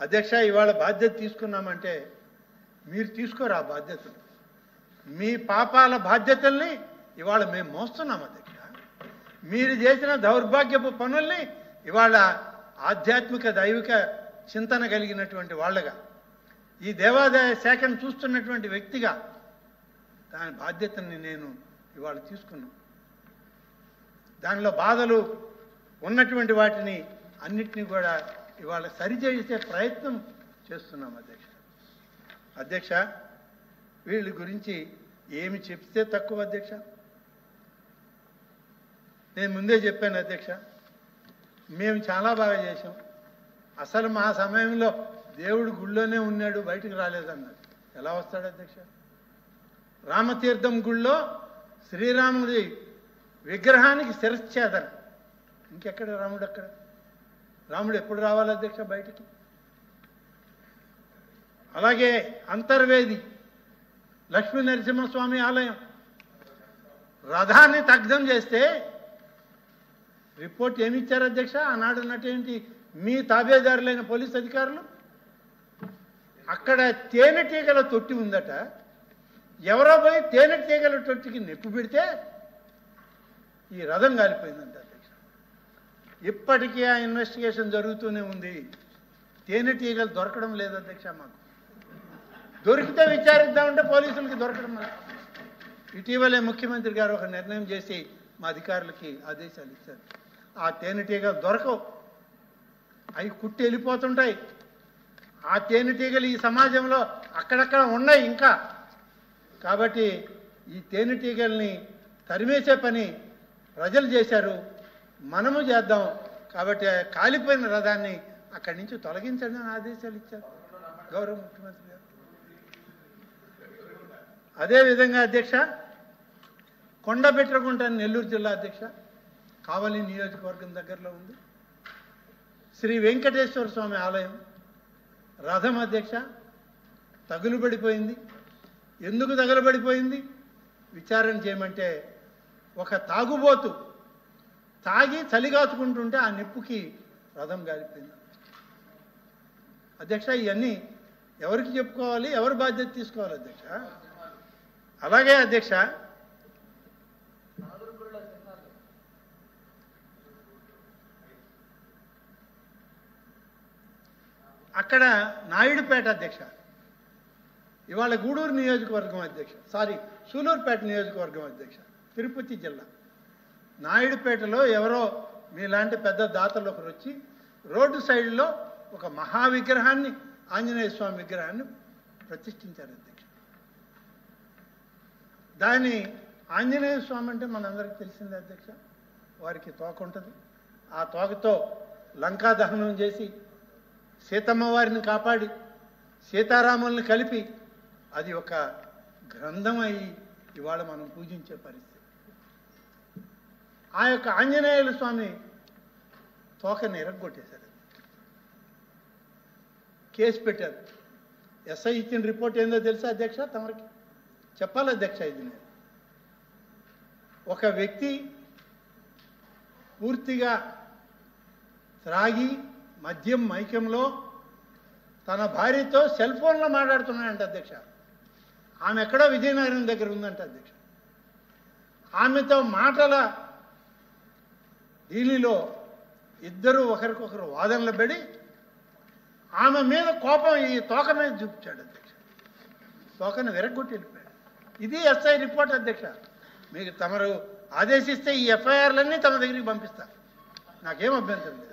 అధ్యక్ష, ఇవాళ బాధ్యత తీసుకున్నామంటే మీరు తీసుకోరు ఆ బాధ్యతలు. మీ పాపాల బాధ్యతల్ని ఇవాళ మేము మోస్తున్నాం అధ్యక్ష. మీరు చేసిన దౌర్భాగ్యపు పనుల్ని ఇవాళ ఆధ్యాత్మిక దైవిక చింతన కలిగినటువంటి వాళ్ళగా, ఈ దేవాదాయ శాఖను చూస్తున్నటువంటి వ్యక్తిగా దాని బాధ్యతని నేను ఇవాళ తీసుకున్నాను. దానిలో బాధలు ఉన్నటువంటి వాటిని అన్నిటినీ కూడా ఇవాళ సరిచేసే ప్రయత్నం చేస్తున్నాం అధ్యక్ష. అధ్యక్ష, వీళ్ళ గురించి ఏమి చెప్తే తక్కువ అధ్యక్ష. నేను ముందే చెప్పాను అధ్యక్ష, మేము చాలా బాగా చేశాం. అసలు మా సమయంలో దేవుడు గుళ్ళోనే ఉన్నాడు, బయటికి రాలేదన్నాడు. ఎలా వస్తాడు అధ్యక్ష? రామతీర్థం గుళ్ళో శ్రీరాముడి విగ్రహానికి శిరశ్ఛేదన. ఇంకెక్కడ రాముడు? అక్కడ రాముడు ఎప్పుడు రావాలి అధ్యక్ష బయటికి? అలాగే అంతర్వేది లక్ష్మీ నరసింహస్వామి ఆలయం రథాన్ని దగ్ధం చేస్తే రిపోర్ట్ ఏమి ఇచ్చారు అధ్యక్ష? ఆనాడు ఉన్నటువంటి మీ తాబేదారులైన పోలీస్ అధికారులు, అక్కడ తేనెటీగల తొట్టి ఉందట. ఎవరో పోయి తేనెటీగల తొట్టికి నొప్పి పెడితే ఈ రథం కాలిపోయిందంట అధ్యక్ష. ఇప్పటికీ ఆ ఇన్వెస్టిగేషన్ జరుగుతూనే ఉంది. తేనెటీగలు దొరకడం లేదు అధ్యక్ష. మాకు దొరికితే విచారిద్దామంటే పోలీసులకి దొరకడం లేదు. ఇటీవలే ముఖ్యమంత్రి గారు ఒక నిర్ణయం చేసి మా అధికారులకి ఆదేశాలు ఇచ్చారు. ఆ తేనెటీగలు దొరకవు, అవి కుట్టి వెళ్ళిపోతుంటాయి. ఆ తేనెటీగలు ఈ సమాజంలో అక్కడక్కడ ఉన్నాయి ఇంకా. కాబట్టి ఈ తేనెటీగల్ని తరిమేసే పని ప్రజలు చేశారు, మనము చేద్దాం. కాబట్టి కాలిపోయిన రథాన్ని అక్కడి నుంచి తొలగించండి అని ఆదేశాలు ఇచ్చారు గౌరవ ముఖ్యమంత్రి గారు. అదేవిధంగా అధ్యక్ష, కొండబెట్రగుంట నెల్లూరు జిల్లా అధ్యక్ష, కావలి నియోజకవర్గం దగ్గరలో ఉంది. శ్రీ వెంకటేశ్వర స్వామి ఆలయం రథం అధ్యక్ష తగులుబడిపోయింది. ఎందుకు తగులుబడిపోయింది విచారణ చేయమంటే, ఒక తాగుబోతు తాగి చలిగాచుకుంటుంటే ఆ నిప్పుకి రథం గాలిపోయింది అధ్యక్ష. ఇవన్నీ ఎవరికి చెప్పుకోవాలి, ఎవరు బాధ్యత తీసుకోవాలి అధ్యక్ష? అలాగే అధ్యక్ష, అక్కడ నాయుడుపేట అధ్యక్ష, ఇవాళ గూడూరు నియోజకవర్గం అధ్యక్ష, సూలూరుపేట నియోజకవర్గం అధ్యక్ష, తిరుపతి జిల్లా నాయుడుపేటలో ఎవరో మీలాంటి పెద్ద దాతలు ఒకరు వచ్చి రోడ్డు సైడ్లో ఒక మహావిగ్రహాన్ని, ఆంజనేయ స్వామి విగ్రహాన్ని ప్రతిష్ఠించారు అధ్యక్ష. దాని ఆంజనేయ స్వామి అంటే మనందరికీ తెలిసిందే అధ్యక్ష, వారికి తోక ఉంటుంది. ఆ తోకతో లంకా దహనం చేసి సీతమ్మ వారిని కాపాడి సీతారాముల్ని కలిపి అది ఒక గ్రంథం అయి ఇవాళ మనం పూజించే పరిస్థితి. ఆ యొక్క ఆంజనేయుల స్వామి తోకని ఎరగొట్టేశారు, కేసు పెట్టారు. ఎస్ఐ ఇచ్చిన రిపోర్ట్ ఏందో తెలుసా అధ్యక్ష? తమరికి చెప్పాలి అధ్యక్ష. ఇది నేను ఒక వ్యక్తి పూర్తిగా త్రాగి మద్యం మైకంలో తన భార్యతో సెల్ ఫోన్లో మాట్లాడుతున్నాడంట అధ్యక్ష. ఆమె ఎక్కడో విజయనగరం దగ్గర ఉందంట అధ్యక్ష. ఆమెతో మాటల దీనిలో ఇద్దరు ఒకరికొకరు వాదనలు పడి ఆమె మీద కోపం ఈ తోక మీద చూపించాడు అధ్యక్ష. తోకను విరగొట్టి వెళ్ళిపోయాడు. ఇది ఎస్ఐ రిపోర్ట్ అధ్యక్ష. మీకు తమరు ఆదేశిస్తే ఈ ఎఫ్ఐఆర్లన్నీ తమ దగ్గరికి పంపిస్తారు, నాకేం అభ్యంతరం లేదు.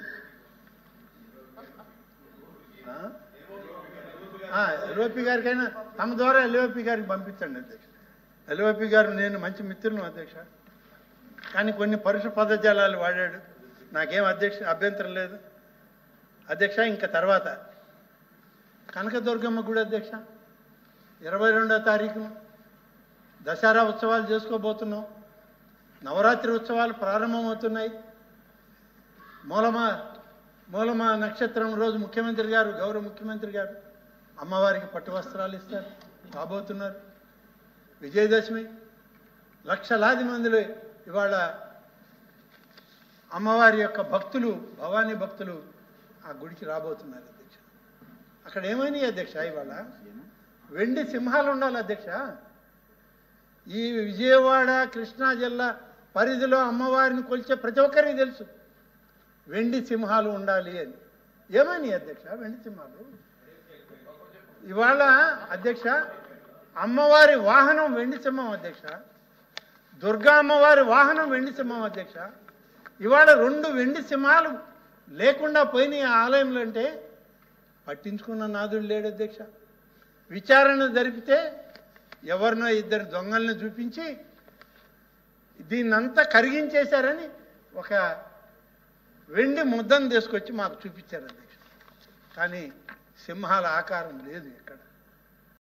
ఎల్ఓపి గారికైనా తమ ద్వారా ఎల్ఓపి గారికి పంపించండి అధ్యక్ష. ఎల్ఓపి గారు నేను మంచి మిత్రులను అధ్యక్ష, కానీ కొన్ని పరుష పదజాలాలు వాడాడు, నాకేం అభ్యంతరం లేదు అధ్యక్ష. ఇంకా తర్వాత కనకదుర్గమ్మ గుడి అధ్యక్ష, 22వ తారీఖున దసరా ఉత్సవాలు చేసుకోబోతున్నాం. నవరాత్రి ఉత్సవాలు ప్రారంభమవుతున్నాయి. మూలమా నక్షత్రం రోజు ముఖ్యమంత్రి గారు, గౌరవ ముఖ్యమంత్రి గారు అమ్మవారికి పట్టు వస్త్రాలు ఇస్తారు, రాబోతున్నారు. విజయదశమి లక్షలాది మందిలో ఇవాళ అమ్మవారి యొక్క భక్తులు, భవానీ భక్తులు ఆ గుడికి రాబోతున్నారు అధ్యక్ష. అక్కడ ఏమైనాయి అధ్యక్ష? ఇవాళ వెండి సింహాలు ఉండాలి అధ్యక్ష. ఈ విజయవాడ కృష్ణా జిల్లా పరిధిలో అమ్మవారిని కొలిచే ప్రతి ఒక్కరికి తెలుసు వెండి సింహాలు ఉండాలి అని. ఏమైనాయి అధ్యక్ష వెండి సింహాలు? ఇవాళ అధ్యక్ష అమ్మవారి వాహనం వెండి సింహం అధ్యక్ష. దుర్గా అమ్మవారి వాహనం వెండి సింహం అధ్యక్ష. ఇవాళ 2 వెండి సింహాలు లేకుండా పోయినాయి ఆ ఆలయంలో అంటే పట్టించుకున్న నాదుడు లేడు అధ్యక్ష. విచారణ జరిపితే ఎవరినో 2 దొంగల్ని చూపించి దీన్నంతా కరిగించేశారని ఒక వెండి ముద్దను తీసుకొచ్చి మాకు చూపించారు అధ్యక్ష. కానీ సింహాల ఆకారం లేదు ఎక్కడ.